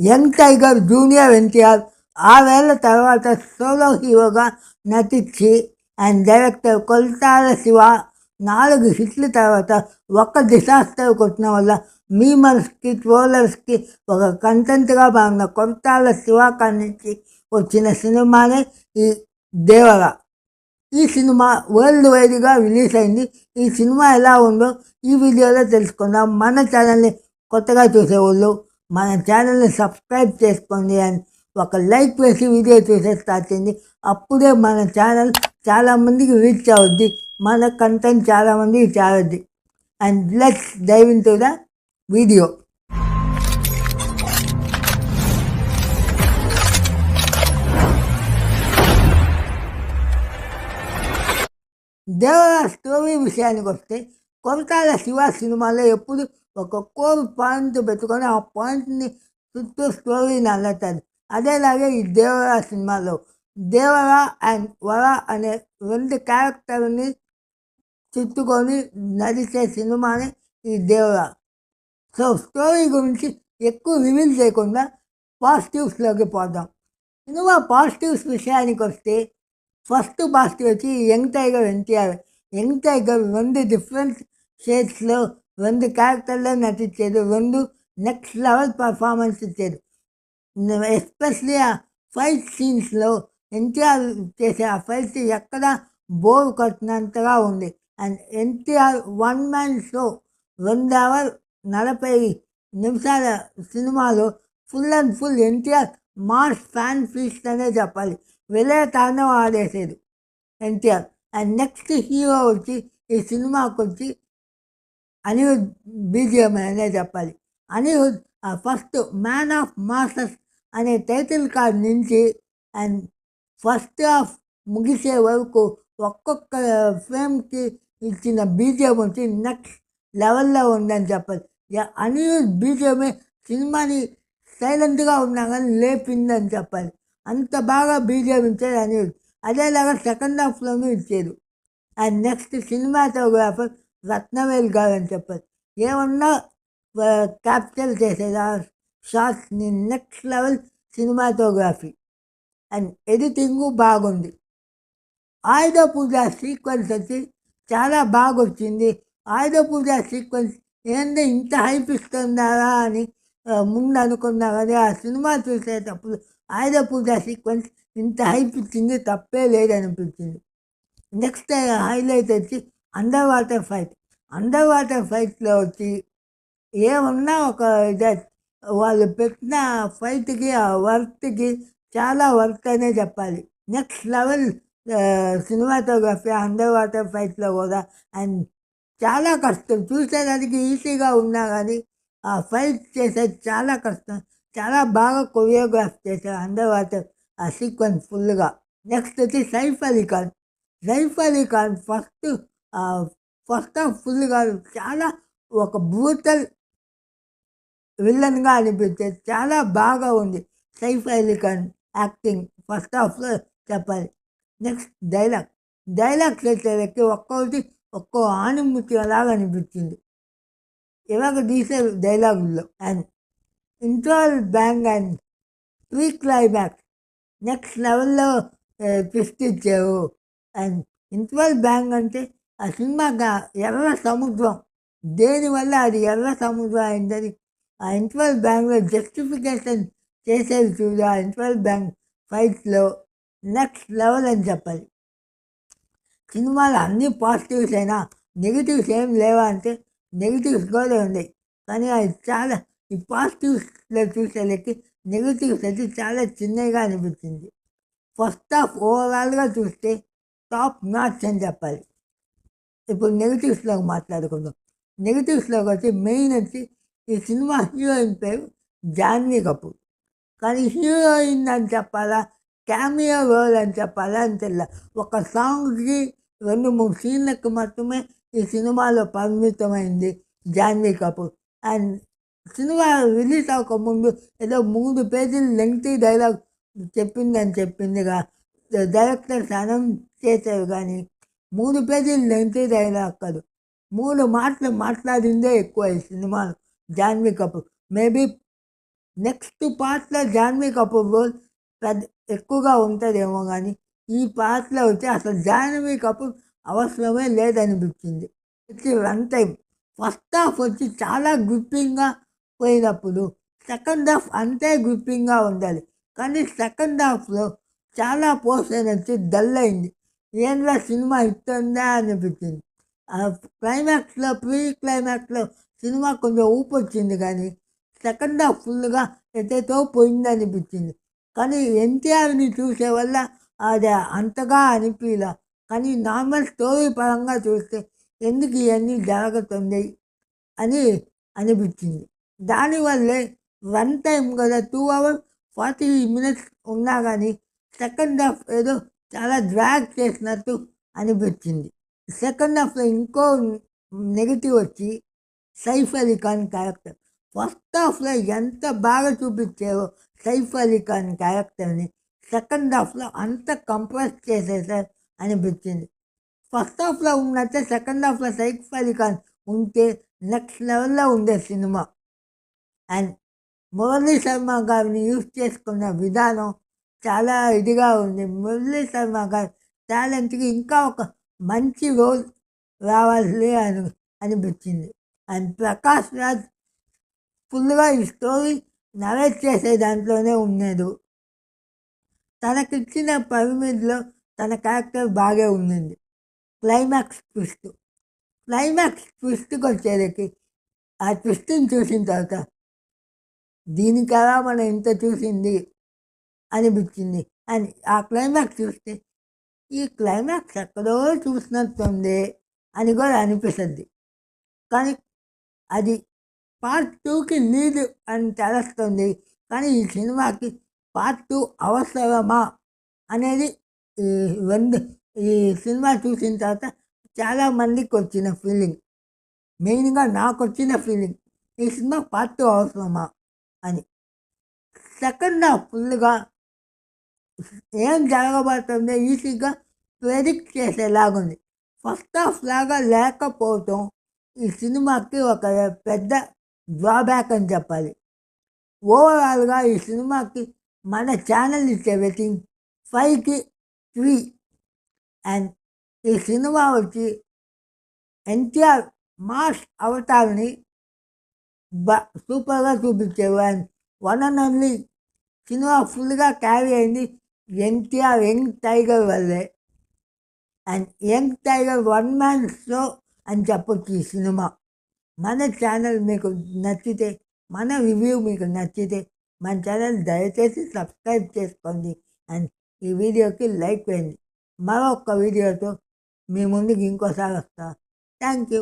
Young tiger junior NTR 6 ఏళ్ల తర్వాత solo హీరోగా నటించి అండ్ డైరెక్టర్ కొల్తాల శివ 4 హిట్ల తర్వాత ఒక్క డిసాస్టర్ కొట్టిన వల్ల మీమర్స్కి ట్రోలర్స్కి ఒక కంటెంట్గా మారిన కొల్తాల శివ నుంచి వచ్చిన సినిమానే ఈ దేవర. ఈ సినిమా వరల్డ్ వైడ్గా రిలీజ్ అయింది. ఈ సినిమా ఎలా ఉందో ఈ వీడియోలో తెలుసుకుందాం. మన ఛానల్ని కొత్తగా చూసేవాళ్ళు మన ఛానల్ని సబ్స్క్రైబ్ చేసుకోండి అండ్ ఒక లైక్ వేసి వీడియో చూసే స్టార్ట్ చేయండి. అప్పుడే మన ఛానల్ చాలామందికి రీచ్ అవుద్ది, మన కంటెంట్ చాలామందికి చేరద్ది. And let's dive into the video. Devara story విషయానికి వస్తే కొరటాల శివ సినిమాలో ఎప్పుడు ఒక కోర్ పాయింట్ పెట్టుకొని ఆ పాయింట్ని చుట్టూ స్టోరీని అల్లుతారు. అదేలాగే ఈ దేవర సినిమాలో దేవర అండ్ వర అనే 2 క్యారెక్టర్ని చుట్టుకొని నడిచే సినిమానే ఈ దేవర. సో స్టోరీ గురించి ఎక్కువ రివీల్ చేయకుండా పాజిటివ్స్లోకి పోదాం. సినిమా పాజిటివ్స్ విషయానికి వస్తే ఫస్ట్ పాజిటివ్ వచ్చి young tiger NTR. Young tiger 2 different షేడ్స్లో 2 క్యారెక్టర్లో నటించాడు. 2 నెక్స్ట్ లెవెల్ పర్ఫార్మెన్స్ ఇచ్చాడు. ఎస్పెషలీ ఆ ఫైట్ సీన్స్లో ఎన్టీఆర్ చేసే ఆ ఫైట్ ఎక్కడ బోర్ కొట్టినంతగా ఉంది. And NTR 1 man show 2 hours 40 నిమిషాల సినిమాలో full and full NTR mass fan feast అనే చెప్పాలి. వెళ్ళే తాను ఆడేసేది ఎన్టీఆర్. అండ్ నెక్స్ట్ హీరో వచ్చి ఈ సినిమాకి వచ్చి అనిరుద్ బీజిఎం అనే చెప్పాలి. Anirudh first man of masses అనే టైటిల్ కార్డ్ నుంచి అండ్ ఫస్ట్ హాఫ్ ముగిసే వరకు ఒక్కొక్క ఫ్రేమ్కి ఇచ్చిన బీజిఎం వచ్చి నెక్స్ట్ లెవెల్లో ఉందని చెప్పాలి. అనిరుద్ బీజిఎమే సినిమాని సైలెంట్గా ఉన్నా కానీ లేపిందని చెప్పాలి. అంత బాగా బీజిఎం ఇచ్చేది అనిరుద్. అదేలాగా సెకండ్ హాఫ్లోనూ ఇచ్చేది. అండ్ నెక్స్ట్ సినిమాటోగ్రాఫర్ రత్నవేల్ గారు అని చెప్పారు. ఏమన్నా క్యాప్చర్ చేసేది ఆ షార్ట్స్ని. Next level cinematography and editing బాగుంది. ఆయుధ పూజ సీక్వెన్స్ వచ్చి చాలా బాగా వచ్చింది. ఆయుధ పూజ సీక్వెన్స్ ఏంటంటే ఇంత హైప్ ఇస్తున్నారా అని ముందు అనుకున్నా కానీ ఆ సినిమా చూసేటప్పుడు ఆయుధ పూజ సీక్వెన్స్ ఇంత హైప్ ఇచ్చింది తప్పే లేదనిపించింది. నెక్స్ట్ హైలైట్ వచ్చి underwater fight. Underwater ఫైట్లో వచ్చి ఏమన్నా ఒక ఇదే వాళ్ళు పెట్టిన ఫైట్కి ఆ వర్త్కి చాలా వర్త్ అనే చెప్పాలి. Next level cinematography underwater ఫైట్లో కూడా. అండ్ చాలా కష్టం, చూసేదానికి ఈజీగా ఉన్నా కానీ ఆ ఫైట్ చేసేది చాలా కష్టం. చాలా బాగా కొరియోగ్రాఫ్ చేశారు అండర్ వాటర్ ఆ సీక్వెన్స్ ఫుల్గా. నెక్స్ట్ వచ్చి సైఫ్ అలీ ఖాన్. సైఫ్ అలీ ఖాన్ ఫస్ట్ హాఫ్ ఫుల్గా చాలా ఒక బ్రూటల్ విలన్గా అనిపించేది. చాలా బాగా ఉంది సైఫ్ అలీ ఖాన్ యాక్టింగ్ ఫస్ట్ హాఫ్లో చెప్పాలి. నెక్స్ట్ డైలాగ్స్ వచ్చేసరికి ఒక్కో ఆణిముత్యం అలాగా అనిపించింది ఇలాగ తీసే డైలాగుల్లో. And interval bang and pre climax next లెవెల్లో ట్విస్ట్ ఇచ్చారు. అండ్ ఇంటర్వల్ బ్యాంగ్ అంటే ఆ సినిమా ఎర్ర సముద్రం, దేనివల్ల అది ఎర్ర సముద్రం అయిందని ఆ ఇంటర్వల్ బ్యాంగ్లో జస్టిఫికేషన్ చేసేది చూడు. ఆ ఇంటర్వల్ బ్యాంగ్ ఫైట్స్లో నెక్స్ట్ లెవెల్ అని చెప్పాలి. సినిమాలో అన్ని పాజిటివ్స్ అయినా నెగిటివ్స్ ఏం లేవా అంటే నెగిటివ్స్ కూడా ఉన్నాయి. కానీ అది చాలా ఈ పాజిటివ్స్లో చూసేలకి నెగిటివ్స్ అయితే చాలా చిన్నగా అనిపించింది. ఫస్ట్ హాఫ్ ఓవరాల్గా చూస్తే టాప్ నాచ్ అని చెప్పాలి. ఇప్పుడు నెగిటివ్స్లోకి మాట్లాడుకుందాం. నెగిటివ్స్లోకి వచ్చి మెయిన్ వచ్చి ఈ సినిమా హీరోయిన్ పేరు జాన్వీ కపూర్. కానీ హీరోయిన్ అని చెప్పాలా, క్యామియో రోల్ అని చెప్పాలా అని తెలియదు. ఒక సాంగ్కి 2-3 సీన్లకు మాత్రమే ఈ సినిమాలో పరిమితమైంది జాన్వీ కపూర్. అండ్ సినిమా రిలీజ్ అవ్వకముందు ఏదో 3 పేజీలు లెంగ్తీ డైలాగ్ చెప్పిందిగా డైరెక్టర్స్ అనౌన్స్ చేశారు. కానీ 3 పేజీలు లెంగ్తీ డైలాగ్ కాదు, 3 మాటలు మాట్లాడిందే ఎక్కువ ఈ సినిమాలో జాన్వీ కపూర్. మేబీ నెక్స్ట్ పార్ట్‌లో జాన్వీ కపూర్ రోల్ పెద్ద ఎక్కువగా ఉంటదేమో గానీ, ఈ పార్ట్‌లో వచ్చి అసలు జాన్వీ కపూర్ అవసరమే లేదనిపించింది. వచ్చి రన్ టైమ్ ఫస్ట్ హాఫ్ వచ్చి చాలా గ్రిప్పింగ్‌గా పోయినప్పుడు, సెకండ్ హాఫ్ అంతే గ్రిప్పింగ్‌గా ఉండాలి. కానీ సెకండ్ హాఫ్‌లో చాలా పోర్షన్ వచ్చి డల్ అయింది. ఏంట్రా సినిమా ఇట్టుందా అనిపించింది. ప్రీ క్లైమాక్స్‌లో సినిమా కొంచెం ఊపొచ్చింది కానీ, సెకండ్ హాఫ్ ఫుల్‌గా ఎటెటో పోయిందనిపించింది. కానీ ఎన్టీఆర్‌ని చూసే వల్ల అది అంతగా అనిపియలా. కానీ నార్మల్ స్టోరీ పరంగా చూస్తే ఎందుకు ఇవన్నీ జరుగుతుంది అని అనిపించింది. దానివల్లే రన్ టైం కదా 2 అవర్స్ 40 మినిట్స్ ఉన్నా కానీ సెకండ్ హాఫ్ ఏదో చాలా డ్రాగ్ చేసినట్టు అనిపించింది. సెకండ్ హాఫ్‌లో ఇంకో నెగెటివ్ వచ్చి సైఫ్ అలీ ఖాన్ క్యారెక్టర్. ఫస్ట్ హాఫ్‌లో ఎంత బాగా చూపించారో సైఫ్ అలీ ఖాన్ క్యారెక్టర్ని, సెకండ్ హాఫ్‌లో అంత కంప్రెస్ చేసేసారు అనిపించింది. ఫస్ట్ హాఫ్‌లో ఉన్నట్టే సెకండ్ హాఫ్‌లో సైఫ్ అలీ ఖాన్ ఉంటే నెక్స్ట్ లెవెల్‌లో ఉండే సినిమా. అండ్ మురళీ శర్మ గారిని యూజ్ చేసుకున్న విధానం చాలా ఇదిగా ఉంది. మురళీ శర్మ గారి టాలెంట్‌కి ఇంకా ఒక మంచి రోల్ రావాలి అనిపించింది. అండ్ ప్రకాష్ రాజ్ ఫుల్‌గా ఈ స్టోరీ నరేట్ చేసే దాంట్లోనే ఉన్నాడు. తనకిచ్చిన పరిమితిలో తన క్యారెక్టర్ బాగా ఉండింది. క్లైమాక్స్ ట్విస్ట్‌కి వచ్చేసరికి ఆ ట్విస్ట్‌ని చూసిన తర్వాత దీనికలా మనం ఇంత చూసింది అనిపించింది. అండ్ ఆ క్లైమాక్స్ చూస్తే ఈ క్లైమాక్స్ ఎక్కడో చూసినట్టుంది అని కూడా అనిపిస్తుంది. కానీ అది పార్ట్ 2కి లీడ్ అని తెలుస్తుంది. కానీ ఈ సినిమాకి పార్ట్ 2 అవసరమా అనేది ఈ రెండు ఈ సినిమా చూసిన తర్వాత చాలామందికి వచ్చిన ఫీలింగ్. మెయిన్గా నాకు వచ్చిన ఫీలింగ్ ఈ సినిమా పార్ట్ 2 అవసరమా అని. సెకండ్ హాఫ్ ఫుల్గా ఏం జరగబోతుందో ఈజీగా ప్రెడిక్ట్ చేసేలాగుంది. ఫస్ట్ హాఫ్ లాగా లేకపోవటం ఈ సినిమాకి ఒక పెద్ద డ్రాబ్యాక్ అని చెప్పాలి. ఓవరాల్గా ఈ సినిమాకి మన ఛానల్ ఇచ్చే రేటింగ్ 5కి 3. అండ్ ఈ సినిమా వచ్చి ఎన్టీఆర్ మాస్ అవతార్ని సూపర్గా చూపించారు. And one and only cinema ఫుల్గా క్యారీ అయింది ఎన్టీఆర్ యంగ్ టైగర్ వల్లే. And young tiger one man show అని చెప్పొచ్చు ఈ సినిమా. మన ఛానల్ మీకు నచ్చితే, మన రివ్యూ మీకు నచ్చితే మన ఛానల్ దయచేసి సబ్స్క్రైబ్ చేసుకోండి. అండ్ ఈ వీడియోకి లైక్ వేయండి. మరొక వీడియోతో మీ ముందుకు ఇంకోసారి వస్తా. Thank you.